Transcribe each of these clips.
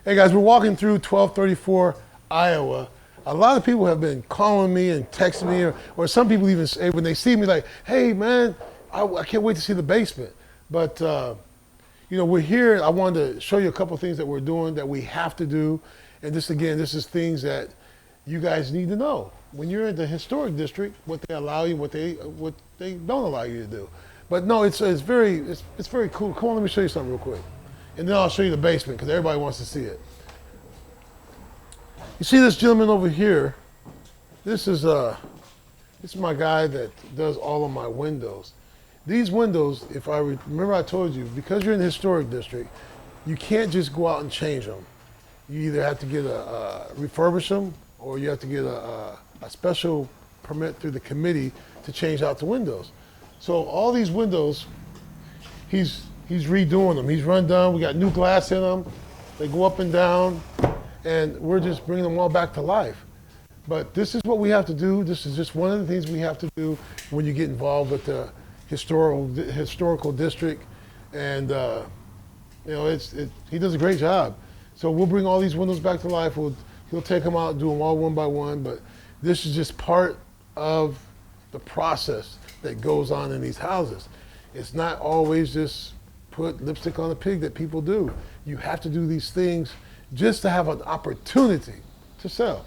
Hey guys, we're walking through 1234 Iowa. A lot of people have been calling me and texting me, or some people even say when they see me like, hey man, I can't wait to see the basement. But we're here. I wanted to show you a couple of things that we're doing that we have to do. And this is things that you guys need to know. When you're in the historic district, what they allow you, what they don't allow you to do. But no, it's very cool. Come on, let me show you something real quick. And then I'll show you the basement because everybody wants to see it. You see this gentleman over here? This is my guy that does all of my windows. These windows, if I remember I told you, because you're in the historic district, you can't just go out and change them. You either have to get refurbish them, or you have to get a special permit through the committee to change out the windows. So all these windows, he's redoing them. He's run down. We got new glass in them. They go up and down, and we're just bringing them all back to life. But this is what we have to do. This is just one of the things we have to do when you get involved with the historical district. And he does a great job. So we'll bring all these windows back to life. He'll take them out, do them all one by one. But this is just part of the process that goes on in these houses. It's not always just put lipstick on a pig that people do. You have to do these things just to have an opportunity to sell,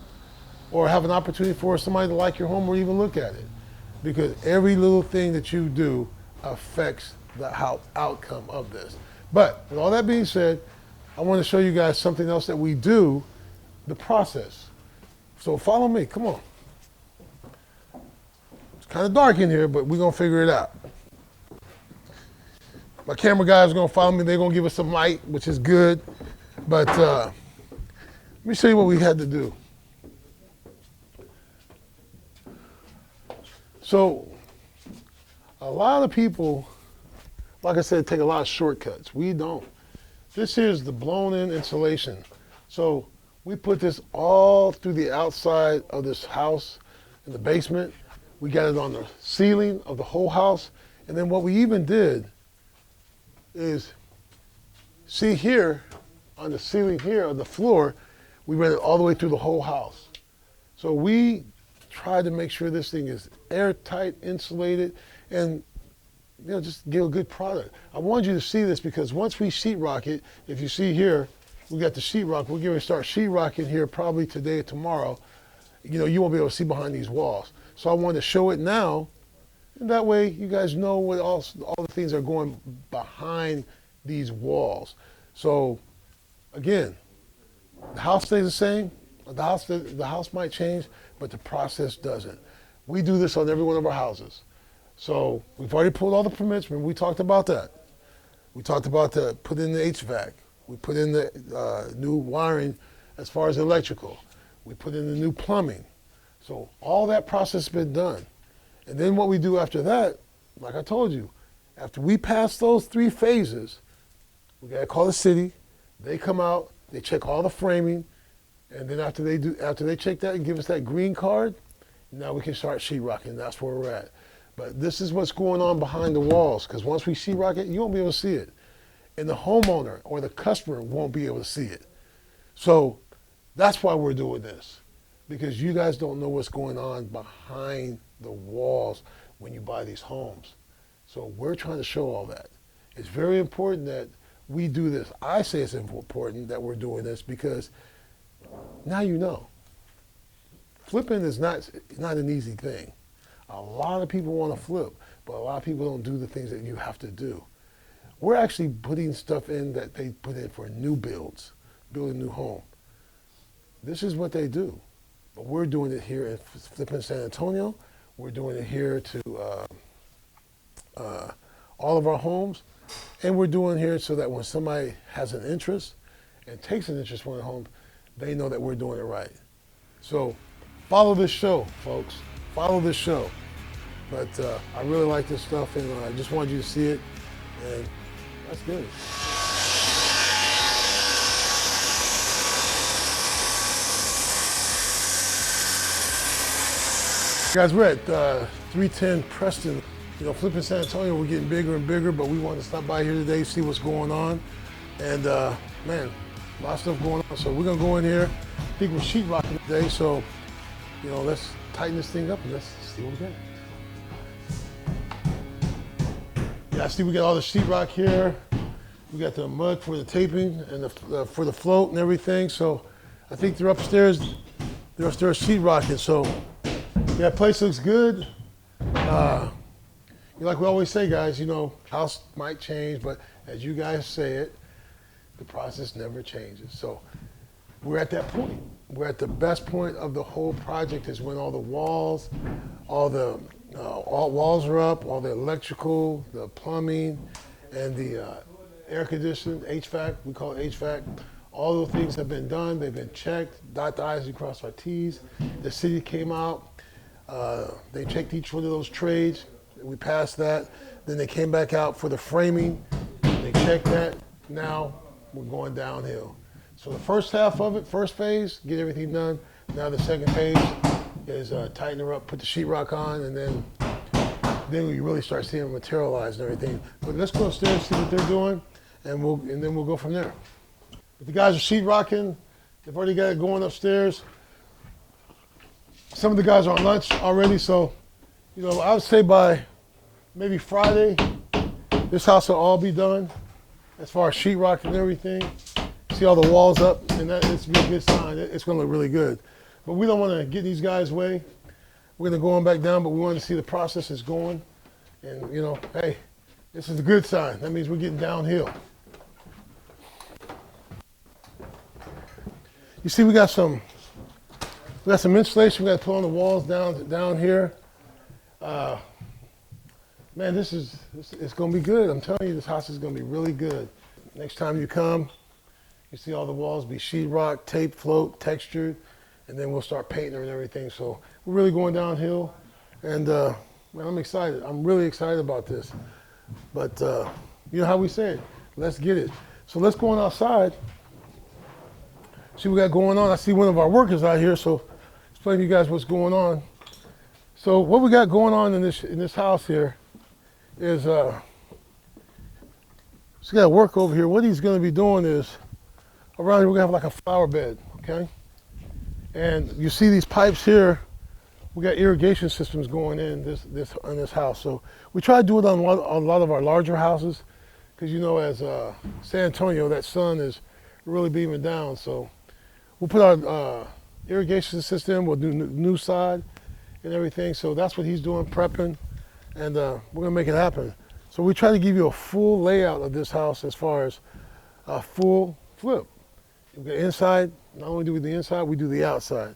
or have an opportunity for somebody to like your home or even look at it. Because every little thing that you do affects the outcome of this. But with all that being said, I want to show you guys something else that we do, the process. So follow me, come on. It's kind of dark in here, but we're gonna figure it out. My camera guys are gonna follow me. They're gonna give us some light, which is good. But let me show you what we had to do. So a lot of people, like I said, take a lot of shortcuts. We don't. This here's the blown-in insulation. So we put this all through the outside of this house in the basement. We got it on the ceiling of the whole house. And then what we even did is, see here, on the ceiling here, on the floor, we ran it all the way through the whole house. So we tried to make sure this thing is airtight, insulated, and just give a good product. I wanted you to see this because once we sheetrock it, if you see here, we got the sheetrock. We're going to start sheetrocking here probably today or tomorrow. You won't be able to see behind these walls. So I wanted to show it now, and that way you guys know what all the things are going behind these walls. So again, the house stays the same. The house might change, but the process doesn't. We do this on every one of our houses. So we've already pulled all the permits. Remember, we talked about that. We talked about put in the HVAC. We put in the new wiring as far as electrical. We put in the new plumbing. So all that process has been done. And then what we do after that, like I told you, after we pass those 3 phases, we got to call the city. They come out, they check all the framing, and then after they check that and give us that green card, now we can start sheetrocking. That's where we're at. But this is what's going on behind the walls, because once we sheetrock it, you won't be able to see it. And the homeowner or the customer won't be able to see it. So that's why we're doing this, because you guys don't know what's going on behind the walls when you buy these homes. So we're trying to show all that. It's very important that we do this. I say it's important that we're doing this because now you know. Flipping is not an easy thing. A lot of people want to flip, but a lot of people don't do the things that you have to do. We're actually putting stuff in that they put in for new builds, building a new home. This is what they do. But we're doing it here in Flipping San Antonio. We're doing it here to all of our homes. And we're doing here so that when somebody has an interest and takes an interest in a home, they know that we're doing it right. So follow this show, folks. Follow this show. But I really like this stuff, and I just wanted you to see it, and that's good. Guys, we're at 310 Preston. Flipping San Antonio, we're getting bigger and bigger, but we wanted to stop by here today, see what's going on. And man, A lot of stuff going on. So we're gonna go in here. I think we're sheetrocking today. So, let's tighten this thing up and let's see what we got. Yeah, I see we got all the sheetrock here. We got the mud for the taping and for the float and everything. So I think they're upstairs. They're upstairs sheetrocking. So yeah, place looks good. Like we always say, guys, house might change, but as you guys say it, the process never changes. So we're at that point. We're at the best point of the whole project is when all the walls, all walls are up, all the electrical, the plumbing, and the air conditioning, HVAC, we call it HVAC. All those things have been done. They've been checked, dot the I's and cross our T's. The city came out. They checked each one of those trades. We passed that. Then they came back out for the framing. They checked that. Now we're going downhill. So the first half of it, first phase, get everything done. Now the second phase is tighten her up, put the sheetrock on, and then we really start seeing them materialize and everything. But let's go upstairs, see what they're doing, and then we'll go from there. If the guys are sheetrocking, they've already got it going upstairs. Some of the guys are on lunch already, so I would say by maybe Friday, this house will all be done as far as sheetrock and everything. See all the walls up, and it's a good sign. It's going to look really good. But we don't want to get these guys' way. We're going to go on back down, but we want to see the process is going. And, hey, this is a good sign. That means we're getting downhill. You see, we got some insulation we got to put on the walls down here. Man, it's going to be good. I'm telling you, this house is going to be really good. Next time you come, you see all the walls be sheetrock, tape, float, textured, and then we'll start painting and everything. So we're really going downhill, and man, I'm excited. I'm really excited about this. But you know how we say it, let's get it. So let's go on outside, see what we got going on. I see one of our workers out here, so explain to you guys what's going on. So what we got going on in this house here is he's got work over here. What he's going to be doing is around here we're going to have like a flower bed, okay? And you see these pipes here. We got irrigation systems going in this house. So we try to do it on a lot of our larger houses because as San Antonio, that sun is really beaming down. So we'll put our irrigation system. We'll do new side and everything. So that's what he's doing, prepping, and we're gonna make it happen. So we try to give you a full layout of this house as far as a full flip. We got inside. Not only do we do the inside, we do the outside.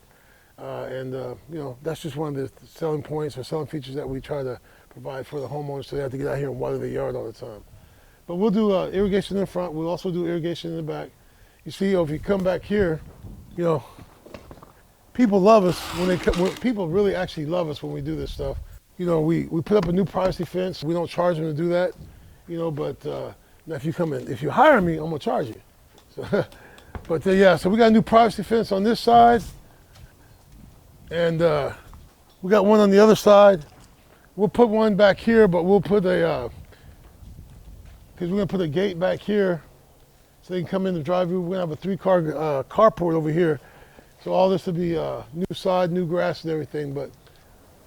That's just one of the selling points or selling features that we try to provide for the homeowners so they have to get out here and water the yard all the time. But we'll do irrigation in the front. We'll also do irrigation in the back. You see, if you come back here, people love us people really actually love us when we do this stuff. We put up a new privacy fence. We don't charge them to do that, but now if you hire me, I'm gonna charge you. So, but so we got a new privacy fence on this side, and we got one on the other side. We'll put one back here, but we'll put because we're gonna put a gate back here so they can come in the driveway. We're gonna have a 3-car carport over here. So all this will be new side, new grass and everything, but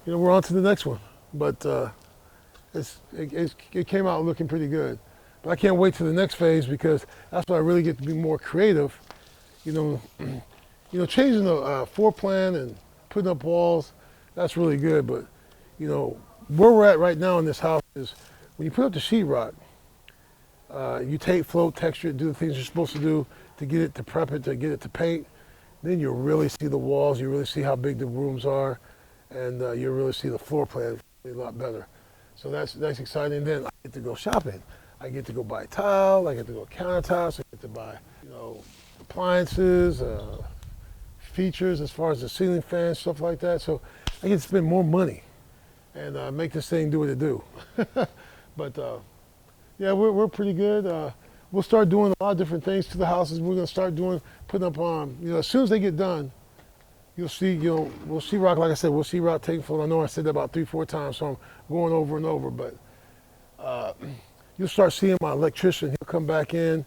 we're on to the next one. But it came out looking pretty good. But I can't wait to the next phase because that's where I really get to be more creative. Changing the floor plan and putting up walls, that's really good. But where we're at right now in this house is when you put up the sheetrock, you take, float, texture it, do the things you're supposed to do to get it to prep it, to get it to paint. Then you'll really see the walls, you really see how big the rooms are, and you'll really see the floor plan a lot better. So that's exciting. Then I get to go shopping. I get to go buy tile, I get to go countertops, I get to buy, appliances, features as far as the ceiling fans, stuff like that. So I get to spend more money and make this thing do what it do. But we're pretty good. We'll start doing a lot of different things to the houses. We're gonna start putting up as soon as they get done, you'll see, we'll sheetrock, like I said, we'll sheetrock, take float. I know I said that about 3-4 times, so I'm going over and over, but you'll start seeing my electrician. He'll come back in.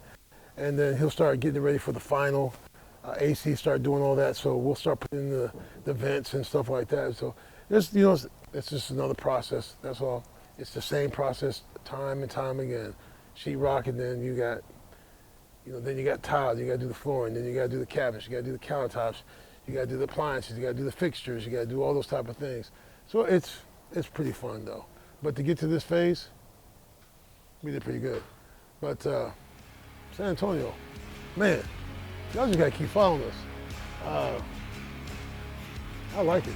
and then he'll start getting it ready for the final. AC start doing all that, so we'll start putting in the vents and stuff like that. So there's, it's just another process. That's all. It's the same process time and time again. Sheetrock, and then you got, then you got tiles. You got to do the flooring. Then you got to do the cabinets. You got to do the countertops. You got to do the appliances. You got to do the fixtures. You got to do all those type of things. So it's pretty fun though. But to get to this phase, we did pretty good. But San Antonio, man. Y'all just gotta keep following us. I like it.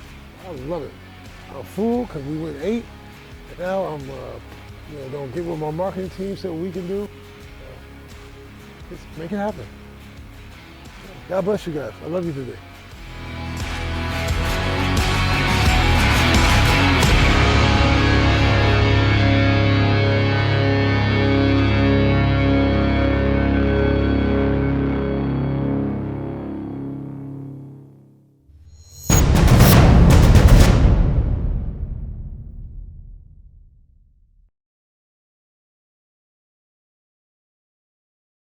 I love it. I'm full because we went 8. And now I'm, gonna get what my marketing team said we can do. Just make it happen. God bless you guys. I love you today.